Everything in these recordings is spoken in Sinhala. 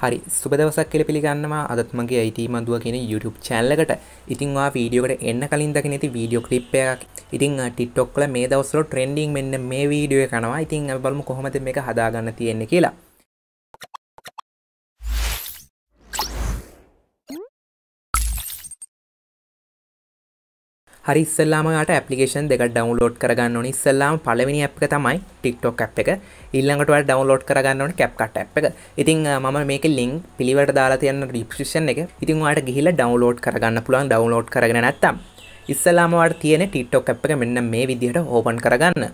හරි සුබ දවසක් කියලා පිළිගන්නවා අදත් මගේ IT මදුව කියන YouTube channel එකට. ඉතින් ඔයා වීඩියෝ එකට එන්න කලින් දකින්න ඇති වීඩියෝ clip එකක්. ඉතින් TikTok වල මේ දවස්වල trending මෙන්න මේ වීඩියෝ එක කරනවා. ඉතින් අපි බලමු කොහොමද මේක හදාගන්න තියෙන්නේ කියලා. හරි ඉස්සෙල්ලාම ඔයාට ඇප්ලිකේෂන් දෙකක් ඩවුන්ලෝඩ් කරගන්න ඕනේ. ඉස්සෙල්ලාම පළවෙනි ඇප් එක තමයි TikTok ඇප් එක. ඊළඟට ඔයාලා ඩවුන්ලෝඩ් කරගන්න ඕනේ CapCut ඇප් එක. ඉතින් මම මේකේ link පිළිවෙලට දාලා තියන්න description එකේ. ඉතින් ඔයාලට ගිහිල්ලා ඩවුන්ලෝඩ් කරගන්න පුළුවන්. ඩවුන්ලෝඩ් කරගෙන නැත්තම් ඉස්සෙල්ලාම ඔයාලට තියෙන්නේ TikTok ඇප් එක මෙන්න මේ විදිහට ඕපන් කරගන්න.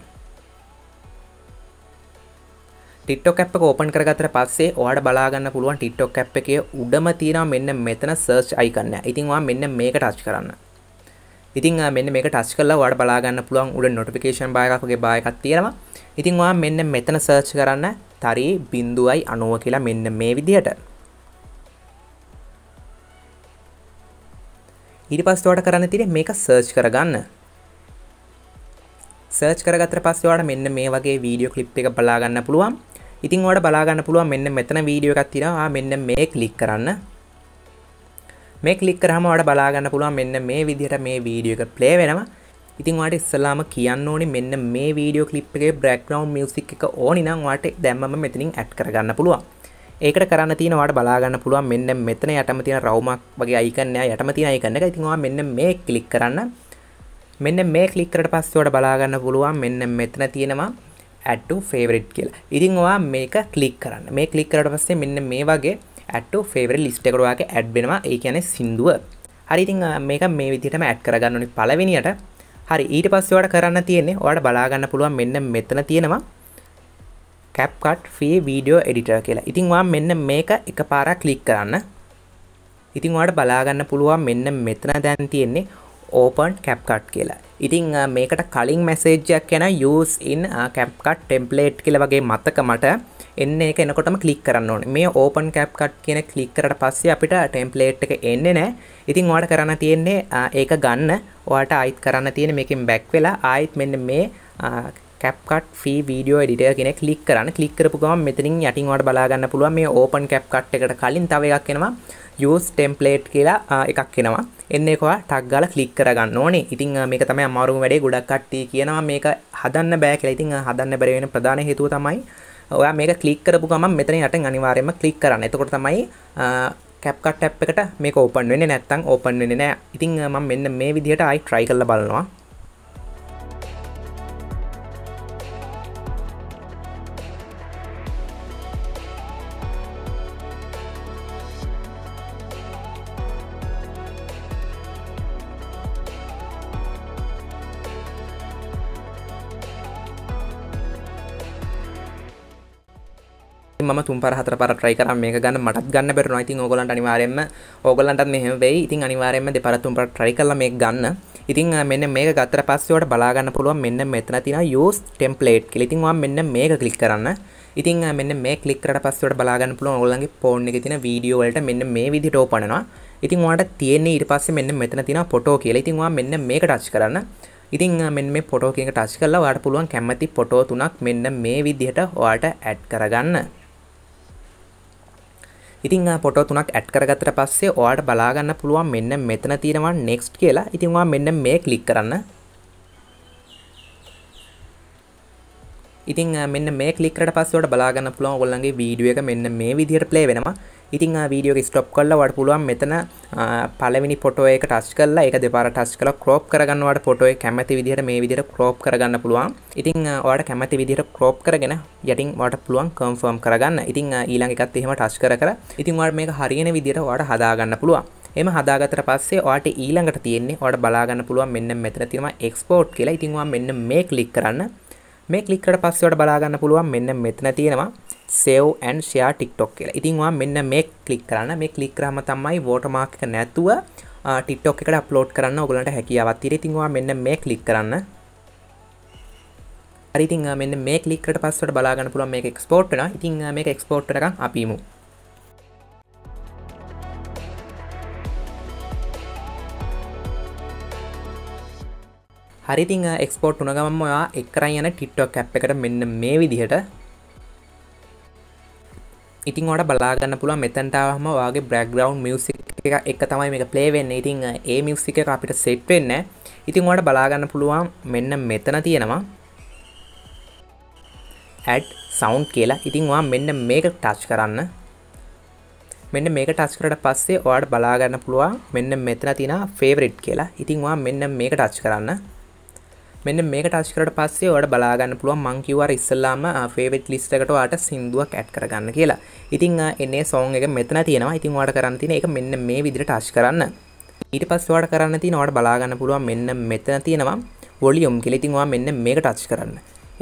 TikTok ඇප් එක ඕපන් කරගත්තට පස්සේ ඔයාලට බලා ගන්න පුළුවන් TikTok ඇප් එකේ උඩම තියෙනවා මෙන්න මෙතන search icon එක. ඉතින් ඔයා මෙන්න මේක touch කරන්න. ඉතින් මෙන්න මේක ටච් කරලා ඔයාලට බලා ගන්න පුළුවන් උඩ notification bar එකක් වගේ bar එකක් තියෙනවා. ඉතින් ඔයා මෙන්න මෙතන search කරන්න තරී 0.90 කියලා මෙන්න මේ විදිහට. ඊට පස්සේ ඔයාලට කරන්න තියෙන්නේ මේක search කරගන්න. search කරගත්තට පස්සේ ඔයාලට මෙන්න මේ වගේ වීඩියෝ clip එක බලා ගන්න පුළුවන්. ඉතින් ඔයාලට බලා ගන්න පුළුවන් මෙන්න මෙතන වීඩියෝ එකක් තියෙනවා. මෙන්න මේ click කරන්න. මේ ක්ලික් කරාම ඔයාලට බලා ගන්න පුළුවන් මෙන්න මේ විදිහට මේ වීඩියෝ එක ප්ලේ වෙනවා. ඉතින් ඔයාලට ඉස්සලාම කියන්න ඕනේ මෙන්න මේ වීඩියෝ ක්ලිප් එකේ බෑග්ග්‍රවුන්ඩ් මියුසික් එක ඕනි නම් ඔයාලට දැම්මම මෙතනින් ඇඩ් කරගන්න පුළුවන්. ඒකට කරන්න තියෙන ඔයාලට බලා ගන්න පුළුවන් මෙන්න මෙතන යටම තියෙන රවුමක් වගේ අයිකන් එක යටම තියෙන අයිකන් එක. ඉතින් ඔයා මෙන්න මේ ක්ලික් කරන්න. මෙන්න මේ ක්ලික් කරලා පස්සේ ඔයාලට බලා ගන්න පුළුවන් මෙන්න මෙතන තියෙනවා add to favorite කියලා. ඉතින් ඔයා මේක ක්ලික් කරන්න. මේ ක්ලික් කරලා පස්සේ මෙන්න මේ වගේ add to favorite list එකට ඔයාගේ add වෙනවා. ඒ කියන්නේ සින්දුව. හරි ඉතින් මේක මේ විදිහටම add කරගන්න ඕනේ පළවෙනියට. හරි ඊට පස්සේ ඔයාලට කරන්න තියෙන්නේ ඔයාලට බලා ගන්න පුළුවන් මෙන්න මෙතන තියෙනවා CapCut free video editor කියලා. ඉතින් ඔයා මෙන්න මේක එකපාරක් ක්ලික් කරන්න. ඉතින් ඔයාලට බලා ගන්න පුළුවන් මෙන්න මෙතන දැන් තියෙන්නේ open CapCut කියලා. ඉතින් මේකට කලින් message එකක් එන use in CapCut template කියලා වගේ මතක මට එන්නේ ඒක එනකොටම ක්ලික් කරන්න ඕනේ. මේ open CapCut කියන ක්ලික් කරලා පස්සේ අපිට template එක එන්නේ නැහැ. ඉතින් ඔයාලට කරන්න තියෙන්නේ ඒක ගන්න. ඔයාලට ආයිත් කරන්න තියෙන්නේ මේකෙන් back වෙලා ආයිත් මෙන්න මේ CapCut free video editor කියන ක්ලික් කරන්න. ක්ලික් කරපු ගමන් මෙතනින් යටින් ඔයාලට බලා ගන්න පුළුවන් මේ open CapCut එකට කලින් තව එකක් එනවා use template කියලා එකක් එනවා. එන්නේ කොහා ටක් ගාලා ක්ලික් කරගන්න ඕනේ. ඉතින් මේක තමයි අමාරුම වැඩේ. ගොඩක් කට්ටිය කියනවා මේක හදන්න බෑ කියලා. ඉතින් හදන්න බැරි වෙන ප්‍රධාන හේතුව තමයි ඔයා මේක ක්ලික් කරපු ගමන් මෙතන යටින් අනිවාර්යයෙන්ම ක්ලික් කරන්න. එතකොට තමයි CapCut app එකට මේක ඕපන් වෙන්නේ. නැත්නම් ඕපන් වෙන්නේ නැහැ. ඉතින් මම මෙන්න මේ විදිහට ආයි try කරලා බලනවා. මම තුන් පාර හතර පාර try කරා මේක ගන්න මටත් ගන්න බැරුණා. ඉතින් ඕගොල්ලන්ට අනිවාර්යයෙන්ම ඕගොල්ලන්ටත් මෙහෙම වෙයි. ඉතින් අනිවාර්යයෙන්ම දෙපාර තුන් පාර try කරලා මේක ගන්න. ඉතින් මෙන්න මේක ගත්තට පස්සේ ඔයාලට බලා ගන්න පුළුවන් මෙන්න මෙතන තියෙනවා use template කියලා. ඉතින් ඔයා මෙන්න මේක ක්ලික් කරන්න. ඉතින් මෙන්න මේ ක්ලික් කරලා පස්සේ ඔයාලට බලා ගන්න පුළුවන් ඕගොල්ලන්ගේ phone එකේ තියෙන වීඩියෝ වලට මෙන්න මේ විදිහට ඕපන් වෙනවා. ඉතින් ඔයාලට තියෙන්නේ ඊට පස්සේ මෙන්න මෙතන තියෙනවා ෆොටෝ කියලා. ඉතින් ඔයා මෙන්න මේක ටච් කරන්න. ඉතින් මෙන්න මේ ෆොටෝ කියන එක ටච් කරලා ඔයාලට පුළුවන් කැමති ෆොටෝ තුනක් මෙන්න මේ විදිහට ඔයාලට ඇඩ් කරගන්න. ඉතින් ෆොටෝ තුනක් ඇඩ් කරගත්තට පස්සේ ඔයාලට බලා ගන්න පුළුවන් මෙන්න මෙතන තියෙනවා next කියලා. ඉතින් ඔයා මෙන්න මේ ක්ලික් කරන්න. ඉතින් මෙන්න මේ ක්ලික් කරලා පස්සේ ඔයාලට බලා ගන්න පුළුවන් ඔයගොල්ලන්ගේ වීඩියෝ එක මෙන්න මේ විදිහට ප්ලේ වෙනවා. ඉතින් වීඩියෝ එක ස්ටොප් කරලා ඔයාලට පුළුවන් මෙතන පළවෙනි ෆොටෝ එක ටච් කරලා ඒක දෙපාර ටච් කරලා ක්‍රොප් කරගන්න ඔයාලට ෆොටෝ එක කැමති විදිහට මේ විදිහට ක්‍රොප් කරගන්න පුළුවන්. ඉතින් ඔයාලට කැමති විදිහට ක්‍රොප් කරගෙන යටින් ඔයාලට පුළුවන් කන්ෆර්ම් කරගන්න. ඉතින් ඊළඟ එකත් එහෙම ටච් කර ඉතින් ඔයාලට මේක හරියන විදිහට ඔයාලට හදා ගන්න පුළුවන්. එහෙම හදාගත්තට පස්සේ ඔයාලට ඊළඟට තියෙන්නේ ඔයාලට බලා ගන්න පුළුවන් මෙන්න මෙතන තියෙනවා export කියලා. ඉතින් ඔයා මෙන්න මේ ක්ලික් කරන්න. මේ ක්ලික් කරලා පස්සේ ඔයාලට බලා ගන්න පුළුවන් මෙන්න මෙතන තියෙනවා save and share TikTok කියලා. ඉතින් ඔයා මෙන්න මේ ක්ලික් කරන්න. මේ ක්ලික් කරාම තමයි watermark එක නැතුව TikTok එකට අප්ලෝඩ් කරන්න ඔයගලන්ට හැකියාවක් තියෙනවා. ඉතින් ඔයා මෙන්න මේ ක්ලික් කරන්න. හරි ඉතින් මෙන්න මේ ක්ලික් කරලා පස්සේ ඔයාලට බලා ගන්න පුළුවන් මේක export වෙනවා. ඉතින් මේක export වෙනකන් අපි ඉමු. හරි ඉතින් export වුණ ගමන්ම ඔයා එක් කරන් යන TikTok app එකට මෙන්න මේ විදිහට ඉතින් ඔයාලට බලා ගන්න පුළුවන් මෙතනට ආවම ඔයාගේ background music එක තමයි මේක play වෙන්නේ. ඉතින් ඒ music එක අපිට set වෙන්නේ නැහැ. ඉතින් ඔයාලට බලා ගන්න පුළුවන් මෙන්න මෙතන තියෙනවා add sound කියලා. ඉතින් ඔයා මෙන්න මේක touch කරන්න. මෙන්න මේක touch කරලා පස්සේ ඔයාලට බලා ගන්න පුළුවන් මෙන්න මෙතන තියෙනවා favorite කියලා. ඉතින් ඔයා මෙන්න මේක touch කරන්න. මෙන්න මේක touch කරලා පස්සේ ඔයාලට බලා ගන්න පුළුවන් මං කිව්වා අර ඉස්සෙල්ලාම favorite list එකට ඔයාලට සින්දුවක් add කරගන්න කියලා. ඉතින් එන්නේ song එක මෙතන තියෙනවා. ඉතින් ඔයාලට කරන්න තියෙන එක මෙන්න මේ විදිහට touch කරන්න. ඊට පස්සේ ඔයාලට කරන්න තියෙන ඔයාලට බලා ගන්න පුළුවන් මෙන්න මෙතන තියෙනවා volume කියලා. ඉතින් ඔයා මෙන්න මේක touch කරන්න.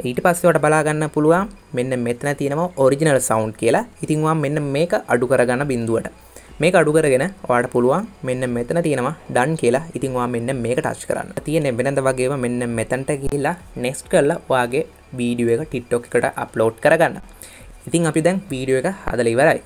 ඊට පස්සේ ඔයාලට බලා ගන්න පුළුවන් මෙන්න මෙතන තියෙනවා original sound කියලා. ඉතින් ඔයා මෙන්න මේක අඩු කරගන්න බිඳුවට. මේක අඩු කරගෙන ඔයාලට පුළුවන් මෙන්න මෙතන තියෙනවා done කියලා. ඉතින් ඔයා මෙන්න මේක touch කරන්න. තියෙන්නේ වෙනද වගේම මෙන්න මෙතනට ගිහිල්ලා next කරලා ඔයාගේ වීඩියෝ එක TikTok එකට අප්ලෝඩ් කරගන්න. ඉතින් අපි දැන් වීඩියෝ එක හදලා ඉවරයි.